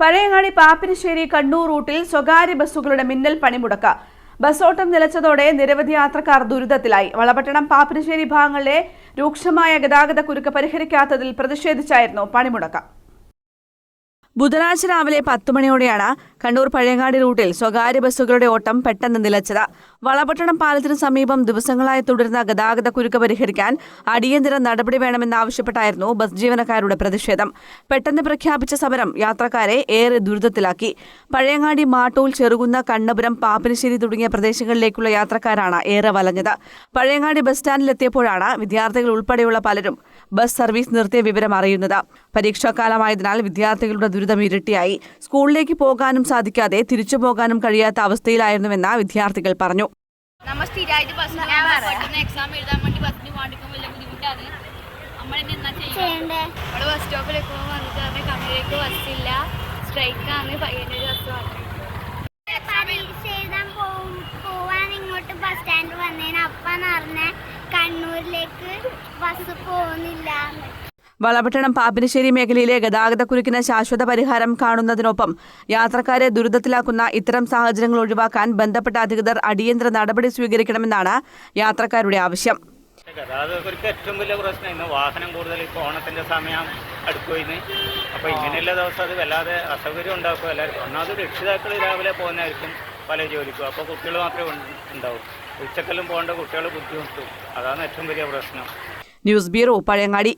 പഴയങ്ങാടി പാപ്പിനിശ്ശേരി കണ്ണൂർ റൂട്ടിൽ സ്വകാര്യ ബസ്സുകളുടെ മിന്നൽ പണിമുടക്ക്. ബസ്സോട്ടം നിലച്ചതോടെ നിരവധി യാത്രക്കാർ ദുരിതത്തിലായി. വളപട്ടണം പാപ്പിനിശ്ശേരി ഭാഗങ്ങളിലെ രൂക്ഷമായ ഗതാഗത കുരുക്ക് പരിഹരിക്കാത്തതിൽ പ്രതിഷേധിച്ചായിരുന്നു പണിമുടക്ക്. ബുധനാഴ്ച രാവിലെ 10 മണിയോടെയാണ് കണ്ണൂർ പഴയങ്ങാടി റൂട്ടിൽ സ്വകാര്യ ബസ്സുകളുടെ ഓട്ടം പെട്ടെന്ന് നിലച്ചത്. വളപട്ടണം പാലത്തിന് സമീപം ദിവസങ്ങളായി തുടരുന്ന ഗതാഗത കുരുക്ക് പരിഹരിക്കാൻ അടിയന്തര നടപടി വേണമെന്നാവശ്യപ്പെട്ടായിരുന്നു ബസ് ജീവനക്കാരുടെ പ്രതിഷേധം. പെട്ടെന്ന് പ്രഖ്യാപിച്ച സമരം യാത്രക്കാരെ ഏറെ ദുരിതത്തിലാക്കി. പഴയങ്ങാടി, മാട്ടൂൽ, ചെറുകുന്ന, കണ്ണപുരം, പാപ്പിനിശ്ശേരി തുടങ്ങിയ പ്രദേശങ്ങളിലേക്കുള്ള യാത്രക്കാരാണ് ഏറെ വലഞ്ഞത്. പഴയങ്ങാടി ബസ് സ്റ്റാൻഡിലെത്തിയപ്പോഴാണ് വിദ്യാർത്ഥികൾ ഉൾപ്പെടെയുള്ള പലരും ബസ് സർവീസ് നിർത്തിയ വിവരം അറിയുന്നത്. പരീക്ഷാകാലമായതിനാൽ വിദ്യാർത്ഥികളുടെ ദുരിതം ഇരട്ടിയായി. സ്കൂളിലേക്ക് പോകാനും സാധിക്കാതെ തിരിച്ചു പോകാനും കഴിയാത്ത അവസ്ഥയിലായിരുന്നുവെന്ന് വിദ്യാർത്ഥികൾ പറഞ്ഞു. നമ്മൾ സ്ഥിരമായിട്ട് ബസ്സിന് എക്സാം എഴുതാൻ വേണ്ടി ബസ്സിന് വേണ്ടിക്കും വലിയ ബുദ്ധിമുട്ടാണ്. നമ്മളെന്നാ ചെയ്യണ്ടേ? അവിടെ ബസ് സ്റ്റോപ്പിലേക്ക് വന്നിട്ട് കമ്പനിയിലേക്ക് ബസ്സില്ല, സ്ട്രൈക്കാണ്. പയ്യന്നൂർ ബസ് പോവാൻ ഇങ്ങോട്ട് ബസ് സ്റ്റാൻഡ് വന്നതിന് അപ്പാന്ന് പറഞ്ഞ കണ്ണൂരിലേക്ക് ബസ് പോകുന്നില്ല. വളപട്ടണം പാപ്പിനിശ്ശേരി മേഖലയിലെ ഗതാഗതക്കുരുക്കിന് ശാശ്വത പരിഹാരം കാണുന്നതിനൊപ്പം യാത്രക്കാരെ ദുരിതത്തിലാക്കുന്ന ഇത്തരം സാഹചര്യങ്ങൾ ഒഴിവാക്കാൻ ബന്ധപ്പെട്ട അധികൃതർ അടിയന്തര നടപടി സ്വീകരിക്കണമെന്നാണ് യാത്രക്കാരുടെ ആവശ്യം. ഗതാഗതക്കുരുക്ക് ഏറ്റവും വലിയ പ്രശ്നം ഇന്ന് വാഹനം കൂടുതൽ. ഇപ്പോൾ ഓണത്തിൻ്റെ സമയം അടുക്കുപോയിന്ന്. അപ്പോൾ ഇങ്ങനെയുള്ള ദിവസം അത് വല്ലാതെ അസൗകര്യം ഉണ്ടാക്കും എല്ലാവർക്കും. ഒന്നാമത് രക്ഷിതാക്കൾ രാവിലെ പോകുന്നതായിരിക്കും പല ജോലിക്കും. അപ്പോൾ കുട്ടികൾ മാത്രമേ ഉണ്ടാവും. ഉച്ചക്കെല്ലാം പോകേണ്ട കുട്ടികൾ ബുദ്ധിമുട്ടും. അതാണ് ഏറ്റവും വലിയ പ്രശ്നം. News bureau, Pazhayangadi.